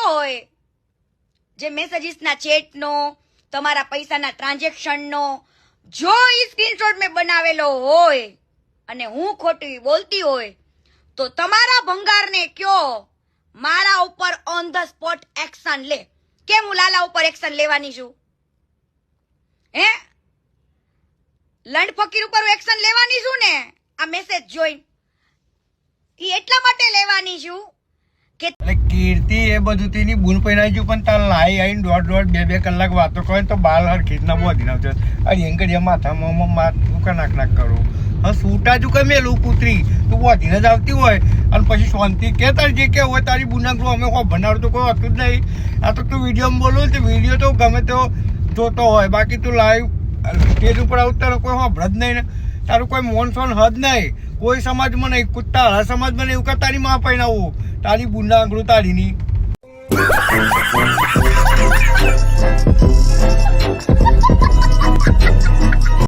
હોય જે મેસેજીસના ચેટનો, તમારા પૈસાના ટ્રાન્ઝેક્શનનો જો ઈ સ્ક્રીનશોટ મેં બનાવેલો હોય અને હું ખોટી બોલતી હોય તો તમારા ભંગારને કયો મારા ઉપર ઓન ધ સ્પોટ એક્શન લે. કેમ હું લાલા ઉપર એક્શન લેવાની છું? હે, લંડ ફકીર ઉપર એક્શન લેવાની છું ને? આ મેસેજ જોઈ ઈ એટલા માટે લેવાની છું કે એટલે કીર્તિ એ બધું તેની બૂન પહેરાઈ ગયું, પણ તાર લાઈ આવીને દોઢ 2 કલાક વાતો કરે તો બાલ હરખી ના બોધી નાખજો. અરે એંકડિયા માથામાં માથું નાક કરું. હા સૂટા જ કઈ મેલું કૂતરી તું બોધીને જ આવતી હોય અને પછી શાંતિ કે તારી જે કે હોય તારી બુનાગરો અમે કોઈ ભણાવતો તો કોઈ હતું જ નહીં. આ તો તું વિડીયોમાં બોલો તો વિડીયો તો ગમે તો જોતો હોય, બાકી તું લાઈવ સ્ટેજ ઉપર આવું તારો કોઈ હોભળ જ નહીં ને, તારું કોઈ મોન સોન હદ નહીં, કોઈ સમાજમાં નહીં, કુત્તા સમાજમાં નહીં. એવું કે તારી માં પહેરાવું તારી બુનાગરો તારીની